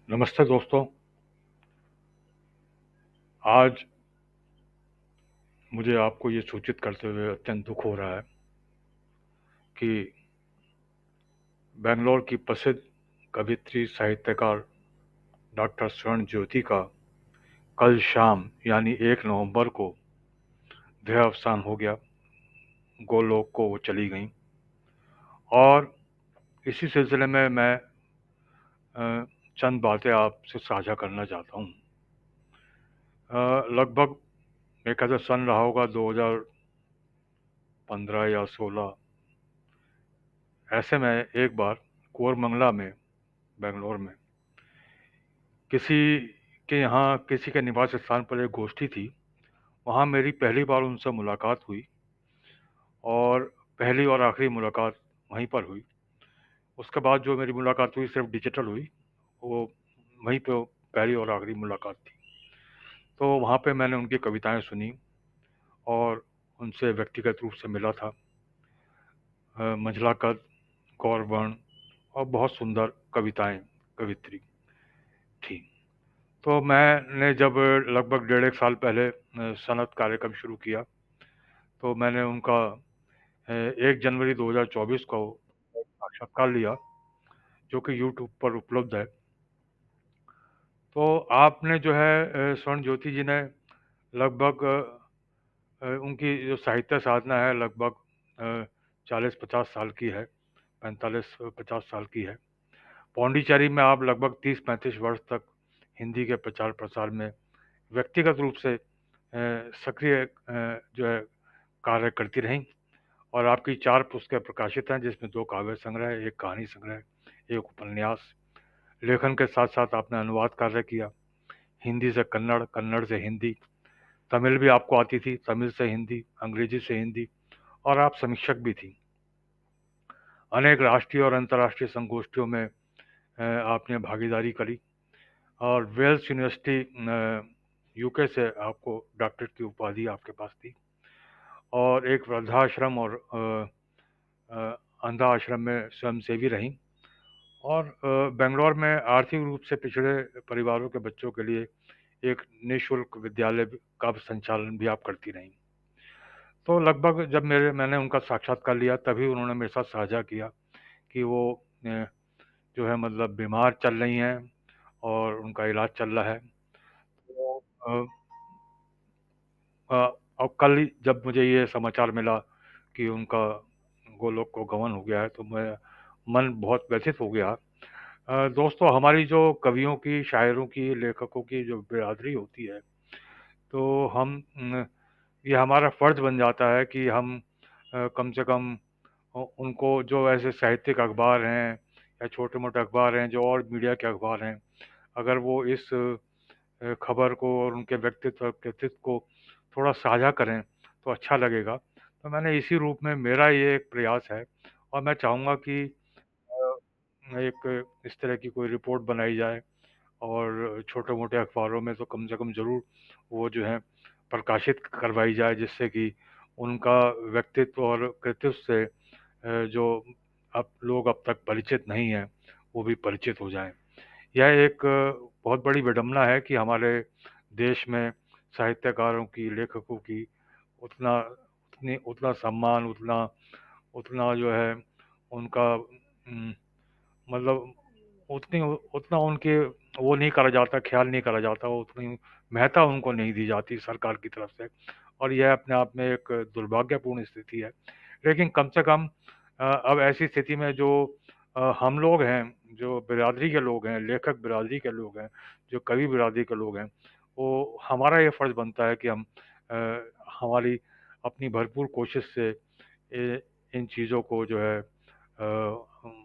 नमस्ते दोस्तों। आज मुझे आपको ये सूचित करते हुए अत्यंत दुख हो रहा है कि बेंगलोर की प्रसिद्ध कवियत्री साहित्यकार डॉक्टर स्वर्ण ज्योति का कल शाम यानी 1 नवंबर को देहावसान हो गया। गोलोक को वो चली गईं और इसी सिलसिले में मैं चंद बातें आपसे साझा करना चाहता हूँ। लगभग मेरे ख्याल से सन रहा होगा 2015 या 16। ऐसे में एक बार कोरमंगला में, बेंगलोर में, किसी के यहाँ किसी के निवास स्थान पर एक गोष्ठी थी। वहाँ मेरी पहली बार उनसे मुलाकात हुई और पहली और आखिरी मुलाकात वहीं पर हुई। उसके बाद जो मेरी मुलाकात हुई सिर्फ डिजिटल हुई। वो वहीं पे पहली और आखिरी मुलाकात थी। तो वहाँ पे मैंने उनकी कविताएं सुनी और उनसे व्यक्तिगत रूप से मिला था। मंझला कद, गौर वर्ण और बहुत सुंदर कविताएं, कवित्री थी। तो मैंने जब लगभग 1.5 साल पहले सनद कार्यक्रम शुरू किया तो मैंने उनका 1 जनवरी 2024 को साक्षात्कार लिया, जो कि यूट्यूब पर उपलब्ध है। तो आपने जो है स्वर्ण ज्योति जी ने लगभग उनकी जो साहित्य साधना है लगभग 40-50 साल की है, 45-50 साल की है। पौंडीचेरी में आप लगभग 30-35 वर्ष तक हिंदी के प्रचार प्रसार में व्यक्तिगत रूप से सक्रिय जो है कार्य करती रहीं और आपकी 4 पुस्तकें प्रकाशित हैं, जिसमें 2 काव्य संग्रह, 1 कहानी संग्रह, 1 उपन्यास। लेखन के साथ साथ आपने अनुवाद कार्य किया, हिंदी से कन्नड़, कन्नड़ से हिंदी, तमिल भी आपको आती थी, तमिल से हिंदी, अंग्रेजी से हिंदी, और आप समीक्षक भी थी। अनेक राष्ट्रीय और अंतर्राष्ट्रीय संगोष्ठियों में आपने भागीदारी करी और वेल्स यूनिवर्सिटी यूके से आपको डॉक्टरेट की उपाधि आपके पास थी और एक वृद्धाश्रम और अंधा आश्रम में स्वयंसेवी रहीं और बेंगलोर में आर्थिक रूप से पिछड़े परिवारों के बच्चों के लिए एक निःशुल्क विद्यालय का संचालन भी आप करती रहीं। तो लगभग जब मैंने उनका साक्षात्कार लिया तभी उन्होंने मेरे साथ साझा किया कि वो जो है मतलब बीमार चल रही हैं और उनका इलाज चल रहा है। तो और कल ही जब मुझे ये समाचार मिला कि उनका गोलोक को गमन हो गया है तो मैं मन बहुत व्यथित हो गया। दोस्तों, हमारी जो कवियों की, शायरों की, लेखकों की जो बिरादरी होती है, तो हम ये हमारा फर्ज बन जाता है कि हम कम से कम उनको, जो ऐसे साहित्यिक अखबार हैं या छोटे मोटे अखबार हैं, जो और मीडिया के अखबार हैं, अगर वो इस खबर को और उनके व्यक्तित्व कृतित्व को थोड़ा साझा करें तो अच्छा लगेगा। तो मैंने इसी रूप में, मेरा ये एक प्रयास है और मैं चाहूँगा कि एक इस तरह की कोई रिपोर्ट बनाई जाए और छोटे मोटे अखबारों में तो कम से कम ज़रूर वो जो है प्रकाशित करवाई जाए, जिससे कि उनका व्यक्तित्व और कृतित्व से जो अब लोग अब तक परिचित नहीं हैं वो भी परिचित हो जाएं। यह एक बहुत बड़ी विडंबना है कि हमारे देश में साहित्यकारों की, लेखकों की उतना सम्मान, उतना उतना जो है उनका मतलब उतनी उतना उनके वो नहीं करा जाता, ख्याल नहीं करा जाता, उतनी महत्ता उनको नहीं दी जाती सरकार की तरफ से, और यह अपने आप में एक दुर्भाग्यपूर्ण स्थिति है। लेकिन कम से कम अब ऐसी स्थिति में जो हम लोग हैं, जो बिरादरी के लोग हैं, लेखक बिरादरी के लोग हैं, जो कवि बिरादरी के लोग हैं, वो हमारा ये फ़र्ज़ बनता है कि हम अ, हमारी अपनी भरपूर कोशिश से इन चीज़ों को जो है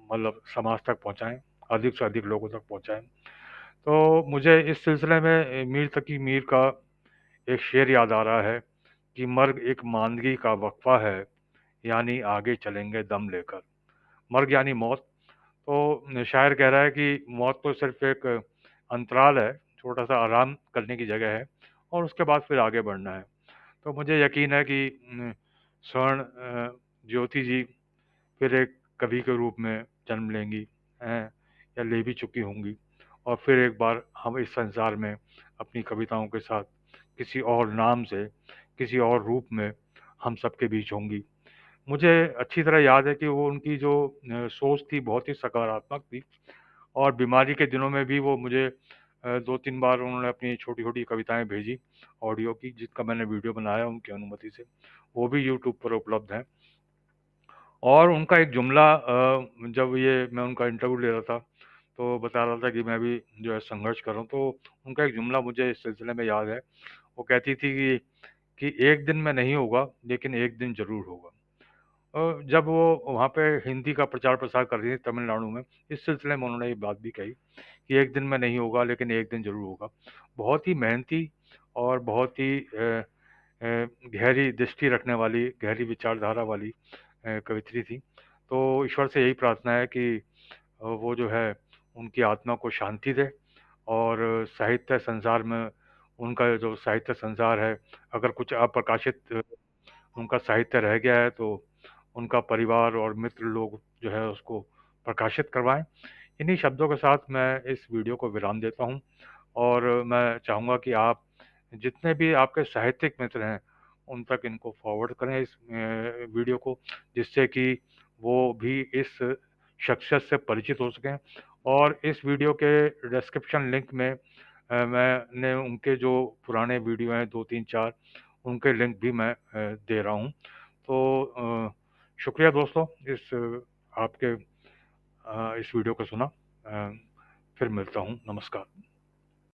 मतलब समाज तक पहुँचाएँ, अधिक से अधिक लोगों तक पहुँचाएँ। तो मुझे इस सिलसिले में मीर तकी मीर का एक शेर याद आ रहा है कि मर्ग एक मांदगी का वक़्फ़ा है, यानी आगे चलेंगे दम लेकर। मर्ग यानी मौत। तो शायर कह रहा है कि मौत तो सिर्फ़ एक अंतराल है, छोटा-सा आराम करने की जगह है और उसके बाद फिर आगे बढ़ना है। तो मुझे यकीन है कि स्वर्ण ज्योति जी फिर एक कवि के रूप में जन्म लेंगी, हैं, या ले भी चुकी होंगी और फिर एक बार हम इस संसार में अपनी कविताओं के साथ किसी और नाम से, किसी और रूप में हम सबके बीच होंगी। मुझे अच्छी तरह याद है कि वो उनकी जो सोच थी बहुत ही सकारात्मक थी, और बीमारी के दिनों में भी वो मुझे 2-3 बार उन्होंने अपनी छोटी-छोटी कविताएँ भेजी ऑडियो की, जिसका मैंने वीडियो बनाया उनकी अनुमति से। वो भी यूट्यूब पर उपलब्ध हैं। और उनका एक जुमला, जब ये मैं उनका इंटरव्यू ले रहा था, तो बता रहा था कि मैं भी जो है संघर्ष कर रहा हूँ, तो उनका एक जुमला मुझे इस सिलसिले में याद है। वो कहती थी कि एक दिन में नहीं होगा, लेकिन एक दिन ज़रूर होगा। जब वो वहाँ पे हिंदी का प्रचार-प्रसार कर रही थी तमिलनाडु में, इस सिलसिले में उन्होंने ये बात भी कही कि एक दिन में नहीं होगा, लेकिन एक दिन ज़रूर होगा। बहुत ही मेहनती और बहुत ही गहरी दृष्टि रखने वाली, गहरी विचारधारा वाली कवियत्री थी। तो ईश्वर से यही प्रार्थना है कि वो जो है उनकी आत्मा को शांति दे, और साहित्य संसार में उनका जो साहित्य संसार है, अगर कुछ अप्रकाशित उनका साहित्य रह गया है, तो उनका परिवार और मित्र लोग जो है उसको प्रकाशित करवाएँ। इन्हीं शब्दों के साथ मैं इस वीडियो को विराम देता हूँ, और मैं चाहूँगा कि आप जितने भी आपके साहित्यिक मित्र हैं, उन तक इनको फॉरवर्ड करें, इस वीडियो को, जिससे कि वो भी इस शख्सियत से परिचित हो सकें। और इस वीडियो के डिस्क्रिप्शन लिंक में मैंने उनके जो पुराने वीडियो हैं 2-3-4, उनके लिंक भी मैं दे रहा हूँ। तो शुक्रिया दोस्तों, आपके इस वीडियो को सुना। फिर मिलता हूँ। नमस्कार।